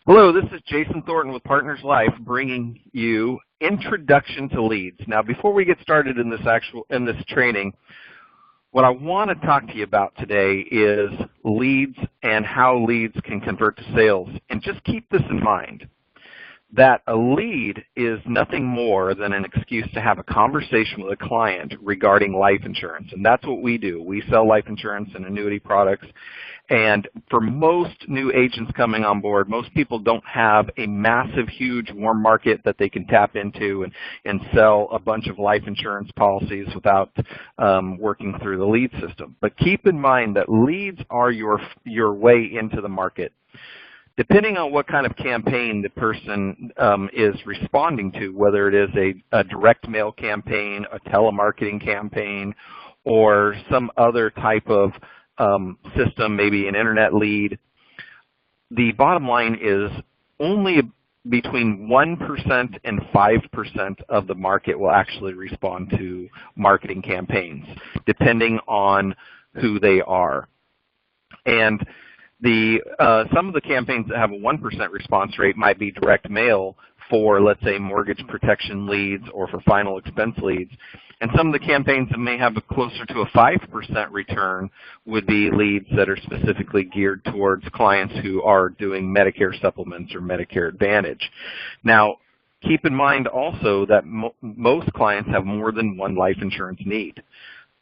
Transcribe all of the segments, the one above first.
Hello, this is Jason Thornton with Partners Life, bringing you Introduction to Leads. Now, before we get started in this training, what I want to talk to you about today is leads and how leads can convert to sales. And just keep this in mind, that a lead is nothing more than an excuse to have a conversation with a client regarding life insurance. And that's what we do. We sell life insurance and annuity products. And for most new agents coming on board, most people don't have a massive, huge warm market that they can tap into and sell a bunch of life insurance policies without working through the lead system. But keep in mind that leads are your way into the market. Depending on what kind of campaign the person is responding to, whether it is a direct mail campaign, a telemarketing campaign, or some other type of system, maybe an internet lead, the bottom line is only between 1% and 5% of the market will actually respond to marketing campaigns, depending on who they are. And some of the campaigns that have a 1% response rate might be direct mail for, let's say, mortgage protection leads or for final expense leads. And some of the campaigns that may have a closer to a 5% return would be leads that are specifically geared towards clients who are doing Medicare supplements or Medicare Advantage. Now, keep in mind also that most clients have more than one life insurance need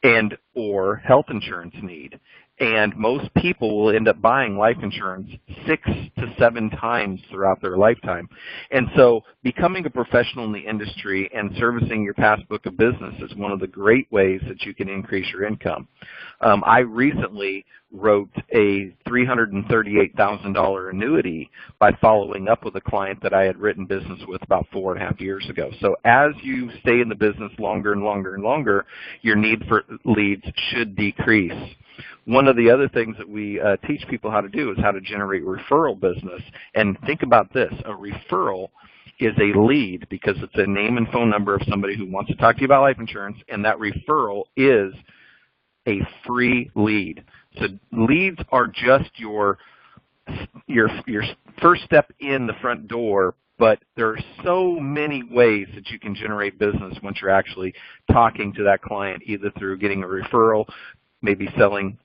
and or health insurance need. And most people will end up buying life insurance 6 to 7 times throughout their lifetime. And so becoming a professional in the industry and servicing your past book of business is one of the great ways that you can increase your income. I recently wrote a $338,000 annuity by following up with a client that I had written business with about 4.5 years ago. So as you stay in the business longer and longer and longer, your need for leads should decrease. One of the other things that we teach people how to do is how to generate referral business. And think about this, a referral is a lead because it's a name and phone number of somebody who wants to talk to you about life insurance, and that referral is a free lead. So leads are just your first step in the front door, but there are so many ways that you can generate business once you're actually talking to that client, either through getting a referral, maybe selling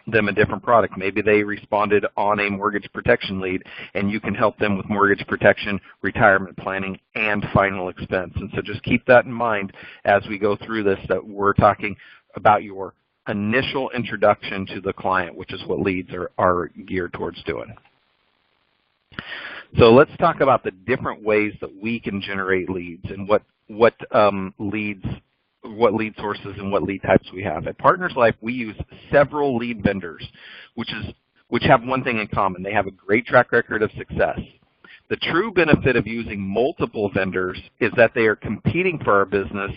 them a different product. Maybe they responded on a mortgage protection lead, and you can help them with mortgage protection, retirement planning, and final expense. And so just keep that in mind as we go through this, that we're talking about your initial introduction to the client, which is what leads are geared towards doing. So let's talk about the different ways that we can generate leads and what lead sources and what lead types we have. At Partners Life, we use several lead vendors, which have one thing in common. They have a great track record of success. The true benefit of using multiple vendors is that they are competing for our business,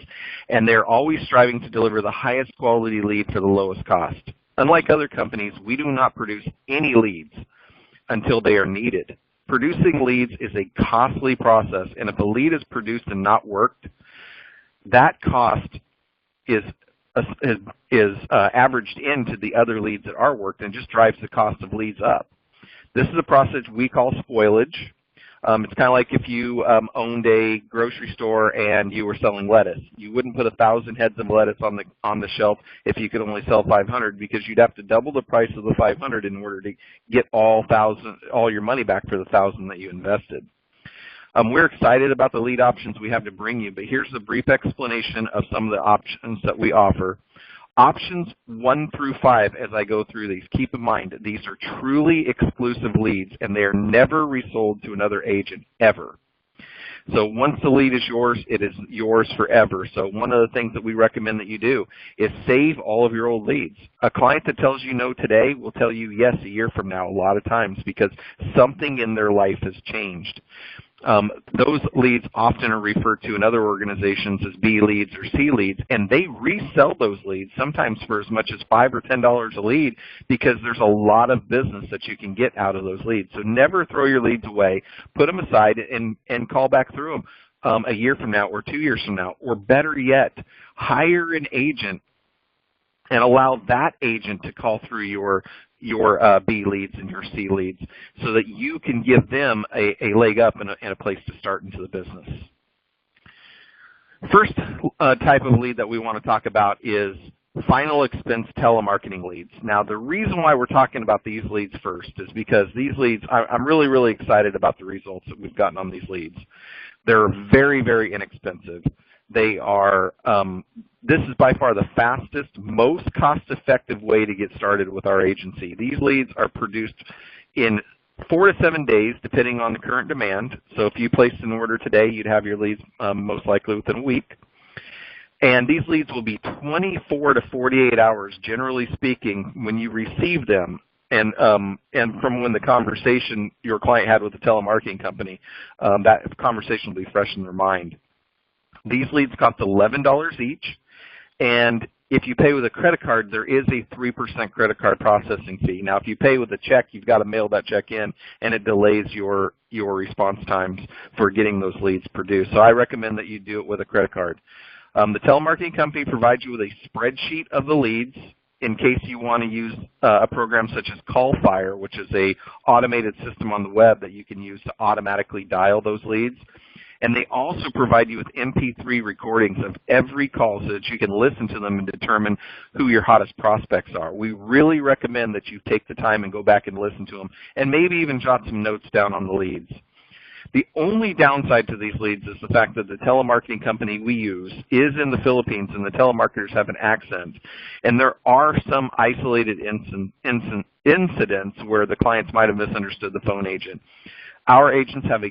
and they're always striving to deliver the highest quality lead for the lowest cost. Unlike other companies, we do not produce any leads until they are needed. Producing leads is a costly process, and if a lead is produced and not worked, that cost is averaged into the other leads that are worked and just drives the cost of leads up. This is a process we call spoilage. It's kind of like if you owned a grocery store and you were selling lettuce. You wouldn't put 1,000 heads of lettuce on the shelf if you could only sell 500, because you'd have to double the price of the 500 in order to get all your money back for the 1,000 that you invested. We're excited about the lead options we have to bring you, but here's a brief explanation of some of the options that we offer. Options 1 through 5, as I go through these, keep in mind these are truly exclusive leads, and they are never resold to another agent, ever. So once the lead is yours, it is yours forever. So one of the things that we recommend that you do is save all of your old leads. A client that tells you no today will tell you yes a year from now a lot of times, because something in their life has changed. Those leads often are referred to in other organizations as B leads or C leads, and they resell those leads sometimes for as much as $5 or $10 a lead, because there's a lot of business that you can get out of those leads. So never throw your leads away. Put them aside and call back through them a year from now or 2 years from now, or better yet, hire an agent and allow that agent to call through your your B leads and your C leads so that you can give them a leg up and a place to start into the business. First type of lead that we want to talk about is final expense telemarketing leads. Now, the reason why we're talking about these leads first is because these leads, I'm really, really excited about the results that we've gotten on these leads. They're very, very inexpensive. They are, this is by far the fastest, most cost-effective way to get started with our agency. These leads are produced in 4 to 7 days, depending on the current demand. So if you placed an order today, you'd have your leads most likely within a week. And these leads will be 24 to 48 hours, generally speaking, when you receive them. And from when the conversation your client had with the telemarketing company, that conversation will be fresh in their mind. These leads cost $11 each, and if you pay with a credit card, there is a 3% credit card processing fee. Now, if you pay with a check, you've got to mail that check in, and it delays your response times for getting those leads produced. So I recommend that you do it with a credit card. The telemarketing company provides you with a spreadsheet of the leads in case you want to use a program such as CallFire, which is an automated system on the web that you can use to automatically dial those leads. And they also provide you with MP3 recordings of every call so that you can listen to them and determine who your hottest prospects are. We really recommend that you take the time and go back and listen to them and maybe even jot some notes down on the leads. The only downside to these leads is the fact that the telemarketing company we use is in the Philippines and the telemarketers have an accent. And there are some isolated incidents where the clients might have misunderstood the phone agent. Our agents have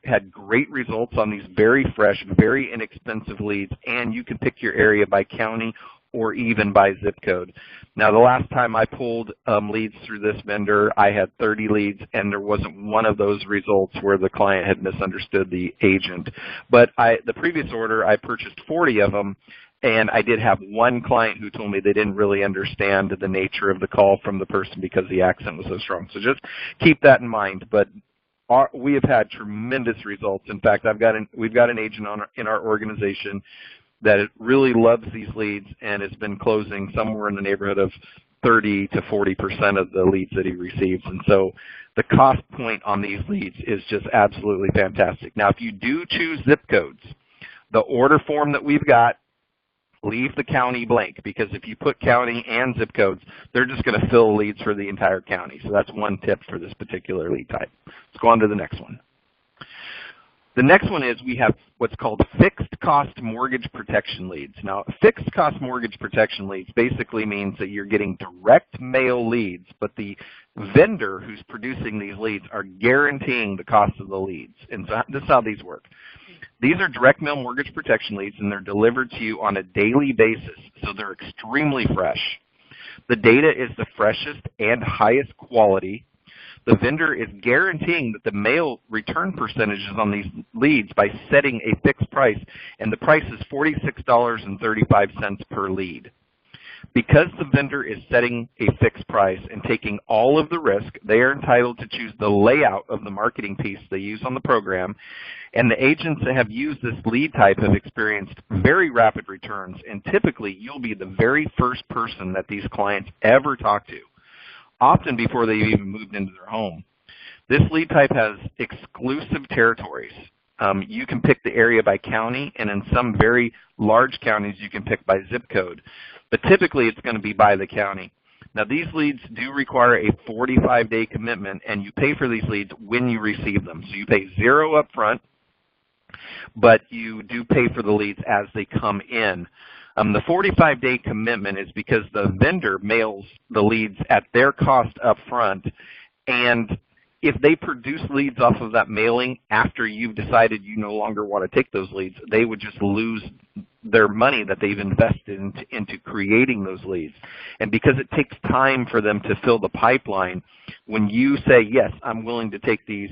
had great results on these very fresh, very inexpensive leads, and you can pick your area by county or even by zip code. Now, the last time I pulled leads through this vendor, I had 30 leads, and there wasn't one of those results where the client had misunderstood the agent. But the previous order, I purchased 40 of them, and I did have one client who told me they didn't really understand the nature of the call from the person because the accent was so strong. So just keep that in mind. But we have had tremendous results. In fact, we've got an agent in our organization that really loves these leads and has been closing somewhere in the neighborhood of 30 to 40% of the leads that he receives. And so the cost point on these leads is just absolutely fantastic. Now, if you do choose zip codes, the order form that we've got, leave the county blank, because if you put county and zip codes, they're just going to fill leads for the entire county. So that's one tip for this particular lead type. Let's go on to the next one. The next one is we have what's called fixed cost mortgage protection leads. Now, fixed cost mortgage protection leads basically means that you're getting direct mail leads, but the vendor who's producing these leads are guaranteeing the cost of the leads. And so this is how these work. These are direct mail mortgage protection leads, and they're delivered to you on a daily basis, so they're extremely fresh. The data is the freshest and highest quality. The vendor is guaranteeing that the mail return percentages on these leads by setting a fixed price, and the price is $46.35 per lead. Because the vendor is setting a fixed price and taking all of the risk, they are entitled to choose the layout of the marketing piece they use on the program, and the agents that have used this lead type have experienced very rapid returns, and typically you'll be the very first person that these clients ever talk to, often before they've even moved into their home. This lead type has exclusive territories. You can pick the area by county, and in some very large counties you can pick by zip code. But typically it's going to be by the county. Now, these leads do require a 45-day commitment, and you pay for these leads when you receive them. So you pay $0 up front, but you do pay for the leads as they come in. The 45-day commitment is because the vendor mails the leads at their cost up front, and if they produce leads off of that mailing after you've decided you no longer want to take those leads, they would just lose their money that they've invested into creating those leads. And because it takes time for them to fill the pipeline, when you say, yes, I'm willing to take these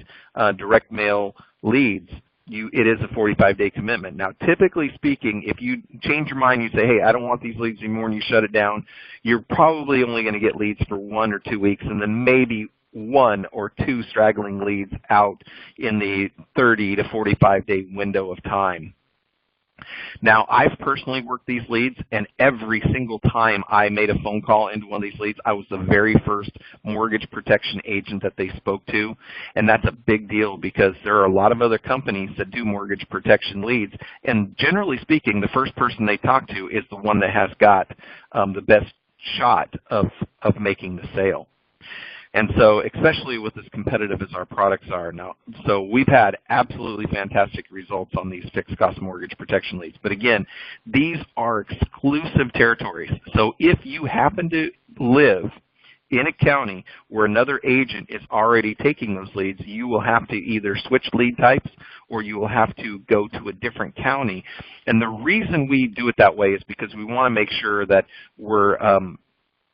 direct mail leads, it is a 45-day commitment. Now, typically speaking, if you change your mind, you say, hey, I don't want these leads anymore, and you shut it down, you're probably only going to get leads for 1 or 2 weeks, and then maybe 1 or 2 straggling leads out in the 30 to 45-day window of time. Now, I've personally worked these leads, and every single time I made a phone call into one of these leads, I was the very first mortgage protection agent that they spoke to, and that's a big deal because there are a lot of other companies that do mortgage protection leads, and generally speaking, the first person they talk to is the one that has got the best shot of making the sale. And so, especially with as competitive as our products are now, so we've had absolutely fantastic results on these fixed cost mortgage protection leads. But again, these are exclusive territories. So if you happen to live in a county where another agent is already taking those leads, you will have to either switch lead types or you will have to go to a different county. And the reason we do it that way is because we want to make sure that we're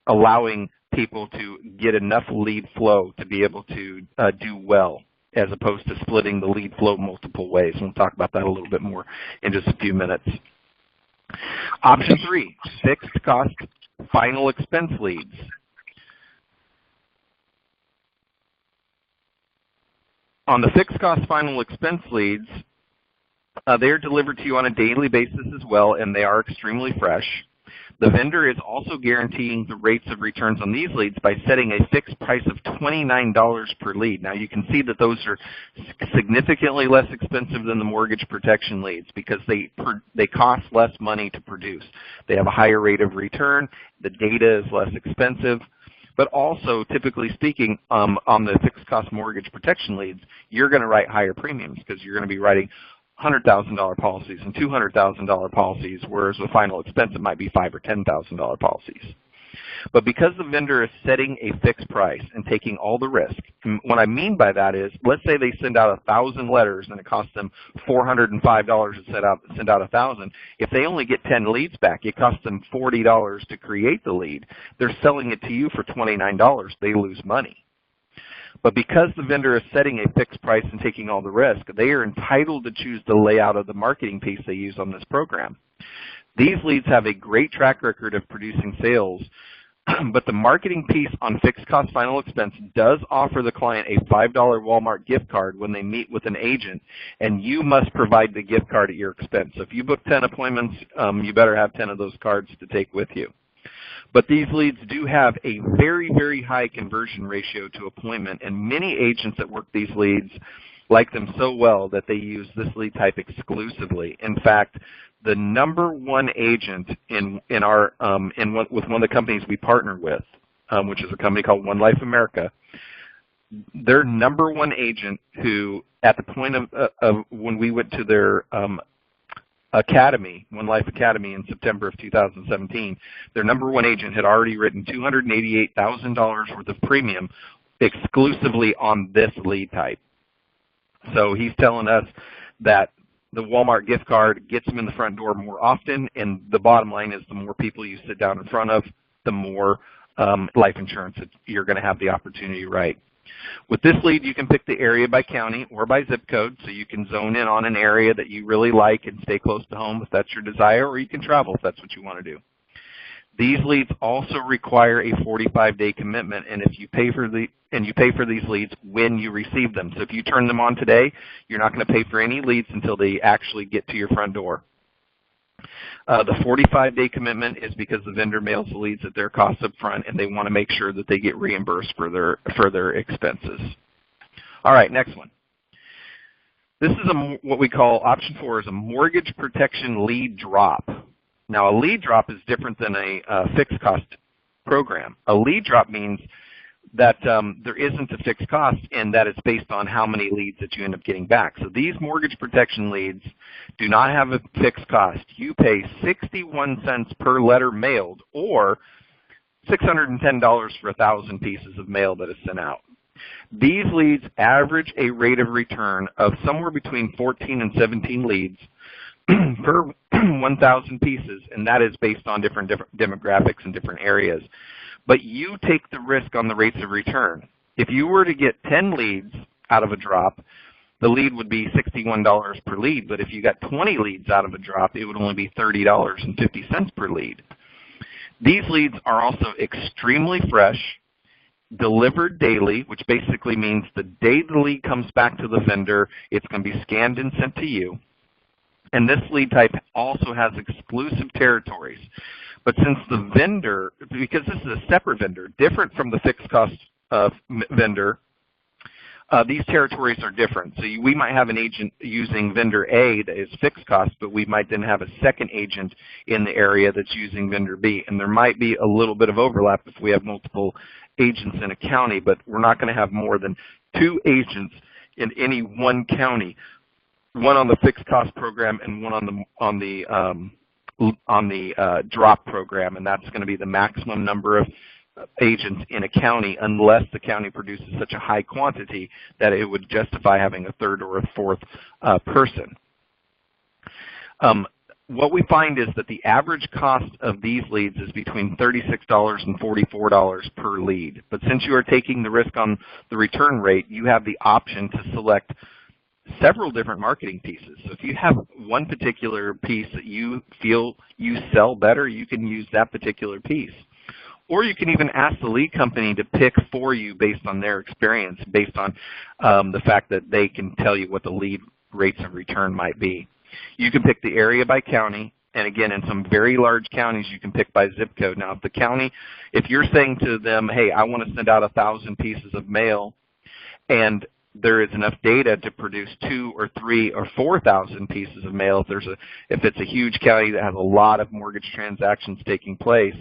allowing people to get enough lead flow to be able to do well, as opposed to splitting the lead flow multiple ways. We'll talk about that a little bit more in just a few minutes. Option 3, fixed cost final expense leads. On the fixed cost final expense leads, they are delivered to you on a daily basis as well, and they are extremely fresh. The vendor is also guaranteeing the rates of returns on these leads by setting a fixed price of $29 per lead. Now you can see that those are significantly less expensive than the mortgage protection leads because they cost less money to produce. They have a higher rate of return, the data is less expensive, but also, typically speaking, on the fixed cost mortgage protection leads, you're going to write higher premiums because you're going to be writing $100,000 policies and $200,000 policies, whereas the final expense it might be $5,000 or $10,000 policies. But because the vendor is setting a fixed price and taking all the risk, and what I mean by that is, let's say they send out 1,000 letters and it costs them $405 to send out 1,000. If they only get 10 leads back, it costs them $40 to create the lead. They're selling it to you for $29. They lose money. But because the vendor is setting a fixed price and taking all the risk, they are entitled to choose the layout of the marketing piece they use on this program. These leads have a great track record of producing sales, but the marketing piece on fixed cost final expense does offer the client a $5 Walmart gift card when they meet with an agent, and you must provide the gift card at your expense. So if you book 10 appointments, you better have 10 of those cards to take with you. But these leads do have a very, very high conversion ratio to appointment, and many agents that work these leads like them so well that they use this lead type exclusively. In fact, the #1 agent with one of the companies we partner with, which is a company called One Life America, their #1 agent who, at the point of when we went to their Academy, One Life Academy in September of 2017, their #1 agent had already written $288,000 worth of premium exclusively on this lead type. So he's telling us that the Walmart gift card gets them in the front door more often, and the bottom line is the more people you sit down in front of, the more life insurance that you're going to have the opportunity to write. With this lead, you can pick the area by county or by zip code, so you can zone in on an area that you really like and stay close to home if that's your desire, or you can travel if that's what you want to do. These leads also require a 45-day commitment, and if you pay for these leads when you receive them. So if you turn them on today, you're not going to pay for any leads until they actually get to your front door. The 45-day commitment is because the vendor mails the leads at their cost up front, and they want to make sure that they get reimbursed for their expenses. All right, next one. This is what we call option 4 is a mortgage protection lead drop. Now, a lead drop is different than a fixed cost program. A lead drop means that there isn't a fixed cost and that it's based on how many leads that you end up getting back. So these mortgage protection leads do not have a fixed cost. You pay 61 cents per letter mailed, or $610 for 1,000 pieces of mail that is sent out. These leads average a rate of return of somewhere between 14 and 17 leads per 1,000 pieces, and that is based on different demographics in different areas. But you take the risk on the rates of return. If you were to get 10 leads out of a drop, the lead would be $61 per lead, but if you got 20 leads out of a drop, it would only be $30.50 per lead. These leads are also extremely fresh, delivered daily, which basically means the day the lead comes back to the vendor, it's going to be scanned and sent to you. And this lead type also has exclusive territories. But since the vendor, because this is a separate vendor, different from the fixed cost vendor, these territories are different. So we might have an agent using vendor A that is fixed cost, but we might then have a second agent in the area that's using vendor B. And there might be a little bit of overlap if we have multiple agents in a county, but we're not going to have more than 2 agents in any one county, one on the fixed cost program and one on the drop program, and that's going to be the maximum number of agents in a county unless the county produces such a high quantity that it would justify having a third or a fourth person. What we find is that the average cost of these leads is between $36 and $44 per lead. But since you are taking the risk on the return rate, you have the option to select several different marketing pieces. So if you have one particular piece that you feel you sell better, you can use that particular piece. Or you can even ask the lead company to pick for you based on their experience, based on the fact that they can tell you what the lead rates of return might be. You can pick the area by county, and again, in some very large counties, you can pick by zip code. Now, if you're saying to them, hey, I want to send out 1,000 pieces of mail, and there is enough data to produce 2,000 or 3,000 or 4,000 pieces of mail. If it's a huge county that has a lot of mortgage transactions taking place,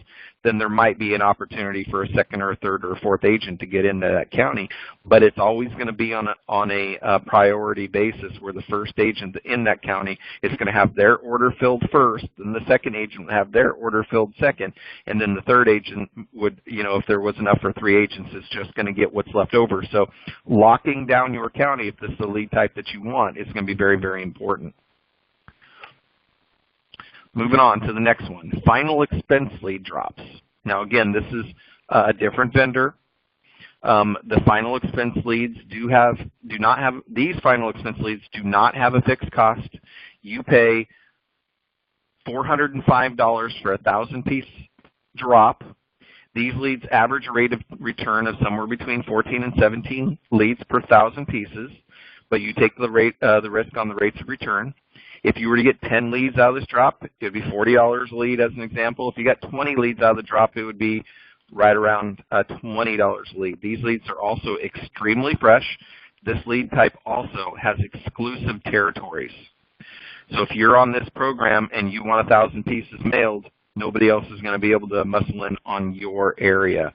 then there might be an opportunity for a second or a third or a fourth agent to get into that county. But it's always going to be on a priority basis where the first agent in that county is going to have their order filled first, then the second agent would have their order filled second, and then the third agent would, if there was enough for 3 agents, is just going to get what's left over. So locking down your county, if this is the lead type that you want, is going to be very, very important. Moving on to the next one, final expense lead drops. Now again, this is a different vendor. The final expense leads these final expense leads do not have a fixed cost. You pay $405 for 1,000 piece drop. These leads average rate of return of somewhere between 14 and 17 leads per 1,000 pieces, but you take the risk on the rates of return. If you were to get 10 leads out of this drop, it would be $40 a lead as an example. If you got 20 leads out of the drop, it would be right around $20 a lead. These leads are also extremely fresh. This lead type also has exclusive territories. So if you're on this program and you want 1,000 pieces mailed, nobody else is going to be able to muscle in on your area.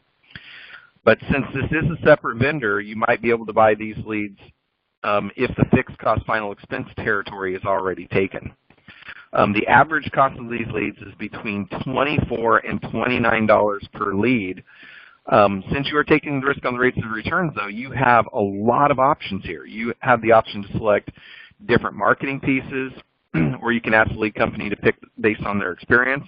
But since this is a separate vendor, you might be able to buy these leads if the fixed cost final expense territory is already taken. The average cost of these leads is between $24 and $29 per lead. Since you are taking the risk on the rates of returns, though, you have a lot of options here. You have the option to select different marketing pieces, or you can ask the lead company to pick based on their experience.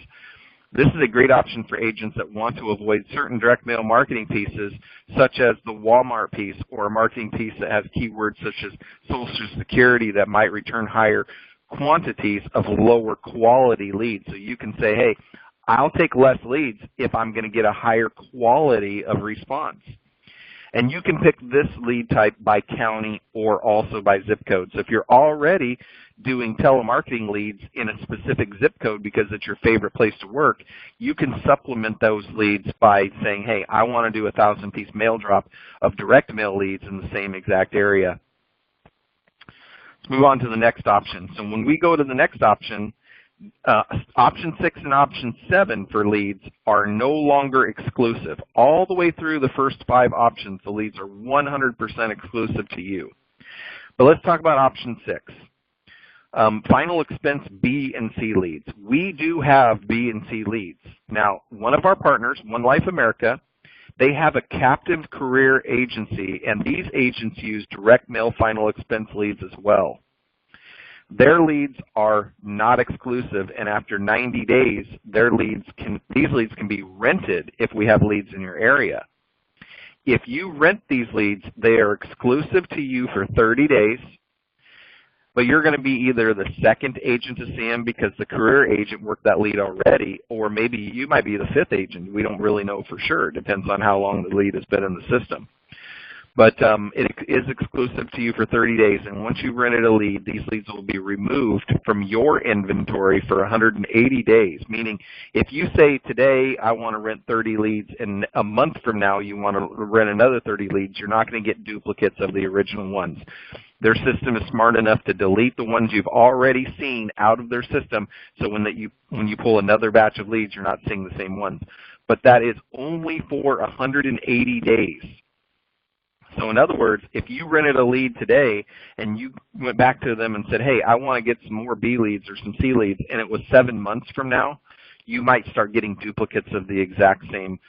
This is a great option for agents that want to avoid certain direct mail marketing pieces, such as the Walmart piece, or a marketing piece that has keywords such as Social Security that might return higher quantities of lower quality leads. So you can say, hey, I'll take less leads if I'm going to get a higher quality of response. And you can pick this lead type by county or also by zip code. So if you're already doing telemarketing leads in a specific zip code because it's your favorite place to work, you can supplement those leads by saying, hey, I want to do a 1,000-piece mail drop of direct mail leads in the same exact area. Let's move on to the next option. So when we go to the next option, option 6 and option 7 for leads are no longer exclusive. All the way through the first 5 options, the leads are 100% exclusive to you. But let's talk about option 6. Final expense B and C leads. We do have B and C leads. Now, one of our partners, One Life America, they have a captive career agency, and these agents use direct mail final expense leads as well. Their leads are not exclusive, and after 90 days, these leads can be rented if we have leads in your area. If you rent these leads, they are exclusive to you for 30 days, but you're going to be either the second agent to see them because the career agent worked that lead already, or maybe you might be the 5th agent. We don't really know for sure. It depends on how long the lead has been in the system. But it is exclusive to you for 30 days, and once you've rented a lead, these leads will be removed from your inventory for 180 days, meaning if you say today I want to rent 30 leads and a month from now you want to rent another 30 leads, you're not going to get duplicates of the original ones. Their system is smart enough to delete the ones you've already seen out of their system, so when you pull another batch of leads, you're not seeing the same ones. But that is only for 180 days. So in other words, if you rented a lead today and you went back to them and said, hey, I want to get some more B leads or some C leads, and it was 7 months from now, you might start getting duplicates of the exact same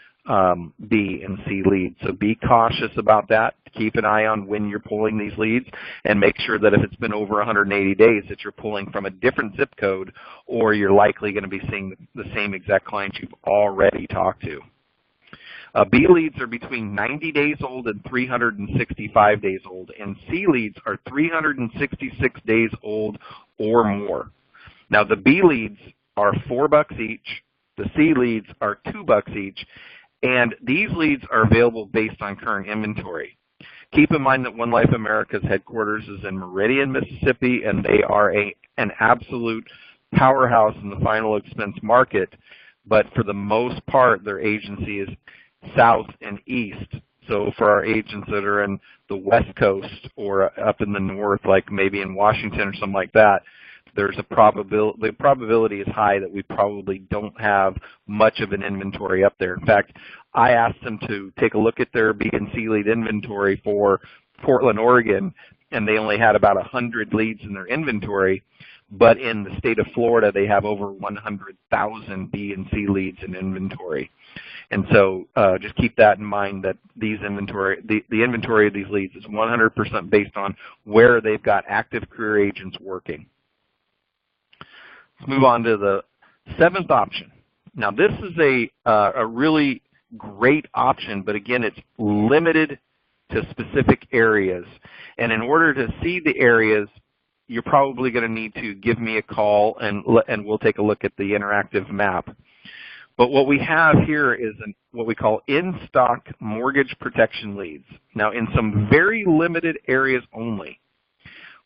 B and C leads. So be cautious about that. Keep an eye on when you're pulling these leads, and make sure that if it's been over 180 days that you're pulling from a different zip code, or you're likely going to be seeing the same exact clients you've already talked to. B leads are between 90 days old and 365 days old, and C leads are 366 days old or more. Now the B leads are $4 each, the C leads are $2 each, and these leads are available based on current inventory. Keep in mind that One Life America's headquarters is in Meridian, Mississippi, and they are an absolute powerhouse in the final expense market, but for the most part their agency is south and east. So for our agents that are in the West Coast or up in the north, like maybe in Washington or something like that, there's a the probability is high that we probably don't have much of an inventory up there. In fact, I asked them to take a look at their B and C lead inventory for Portland, Oregon, and they only had about 100 leads in their inventory. But in the state of Florida, they have over 100,000 B and C leads in inventory. And so just keep that in mind, that these the inventory of these leads is 100% based on where they've got active career agents working. Let's move on to the 7th option. Now this is a really great option, but again, it's limited to specific areas. And in order to see the areas, you're probably going to need to give me a call, and we'll take a look at the interactive map. But what we have here is what we call in-stock mortgage protection leads. Now, in some very limited areas only,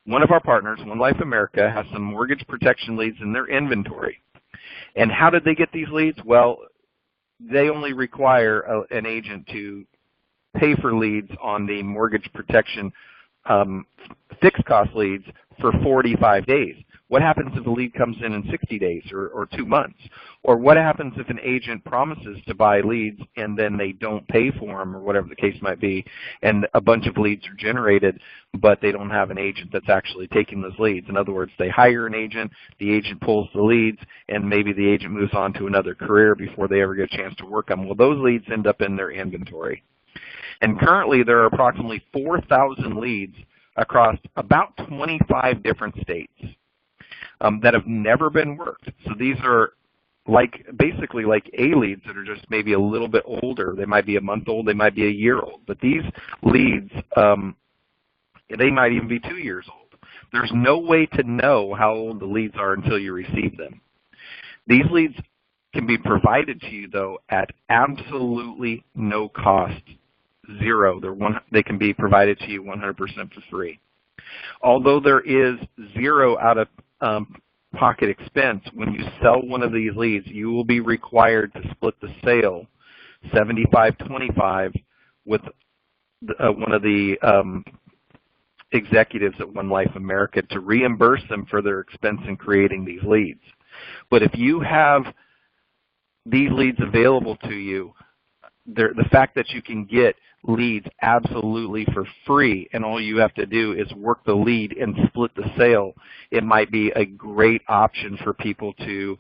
one of our partners, One Life America, has some mortgage protection leads in their inventory. And how did they get these leads? Well, they only require an agent to pay for leads on the mortgage protection fixed cost leads for 45 days. What happens if a lead comes in 60 days or 2 months? Or what happens if an agent promises to buy leads and then they don't pay for them, or whatever the case might be, and a bunch of leads are generated, but they don't have an agent that's actually taking those leads? In other words, they hire an agent, the agent pulls the leads, and maybe the agent moves on to another career before they ever get a chance to work them. Well, those leads end up in their inventory. And currently there are approximately 4,000 leads across about 25 different states that have never been worked. So these are basically like A leads that are just maybe a little bit older. They might be a month old, they might be a year old. But these leads, they might even be 2 years old. There's no way to know how old the leads are until you receive them. These leads can be provided to you, though, at absolutely no cost. Zero. They can be provided to you 100% for free. Although there is zero out of pocket expense, when you sell one of these leads, you will be required to split the sale 75-25 with one of the executives at One Life America to reimburse them for their expense in creating these leads. But if you have these leads available to you, the fact that you can get leads absolutely for free, and all you have to do is work the lead and split the sale, it might be a great option for people to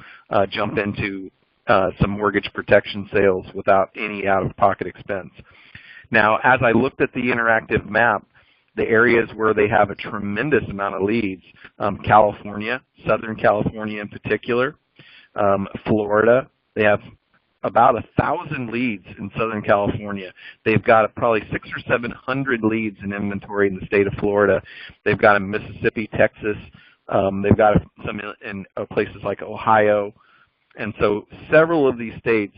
jump into some mortgage protection sales without any out-of-pocket expense. Now, as I looked at the interactive map, the areas where they have a tremendous amount of leads, California, Southern California in particular, Florida, they have about 1,000 leads in Southern California. They've got probably 600 or 700 leads in inventory in the state of Florida. They've got in Mississippi, Texas. They've got some in places like Ohio. And so several of these states,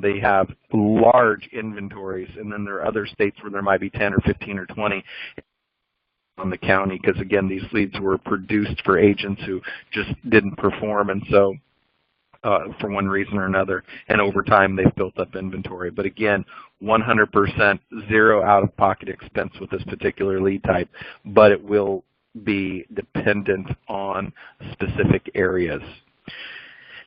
they have large inventories, and then there are other states where there might be 10 or 15 or 20 on the county, because again, these leads were produced for agents who just didn't perform, and so for one reason or another, and over time they've built up inventory. But again, 100% zero out-of-pocket expense with this particular lead type, but it will be dependent on specific areas.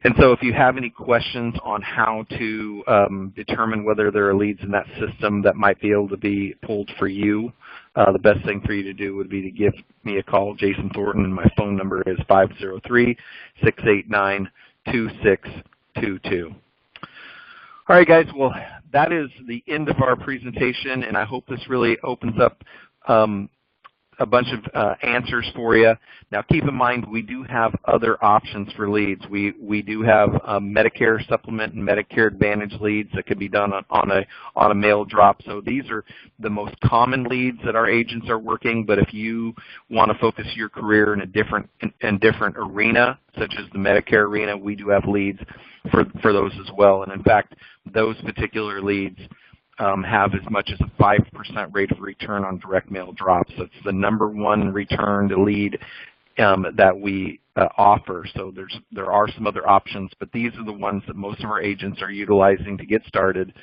And so if you have any questions on how to determine whether there are leads in that system that might be able to be pulled for you, the best thing for you to do would be to give me a call, Jason Thornton, and my phone number is 503-689-2622. All right, guys, well, that is the end of our presentation, and I hope this really opens up a bunch of answers for you. Now keep in mind, we do have other options for leads. We do have Medicare Supplement and Medicare Advantage leads that can be done on a mail drop. So these are the most common leads that our agents are working, but if you want to focus your career in a different arena, such as the Medicare arena, we do have leads for those as well. And in fact, those particular leads have as much as a 5% rate of return on direct mail drops. So it's the #1 returned lead that we offer. So there are some other options, but these are the ones that most of our agents are utilizing to get started.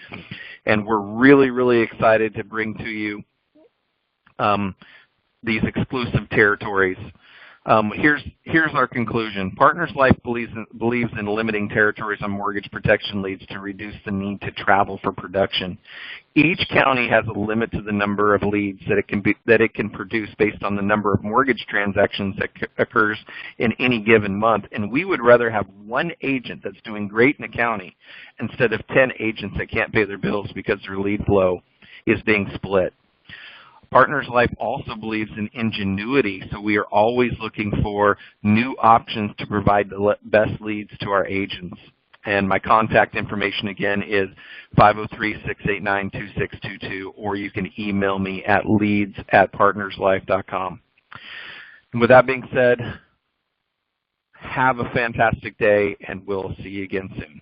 And we're really, really excited to bring to you these exclusive territories. Here's our conclusion. Partners Life believes in limiting territories on mortgage protection leads to reduce the need to travel for production. Each county has a limit to the number of leads that it can produce based on the number of mortgage transactions that occurs in any given month. And we would rather have one agent that's doing great in a county instead of 10 agents that can't pay their bills because their lead flow is being split. Partners Life also believes in ingenuity, so we are always looking for new options to provide the best leads to our agents. And my contact information again is 503-689-2622, or you can email me at leads@partnerslife.com. And with that being said, have a fantastic day, and we'll see you again soon.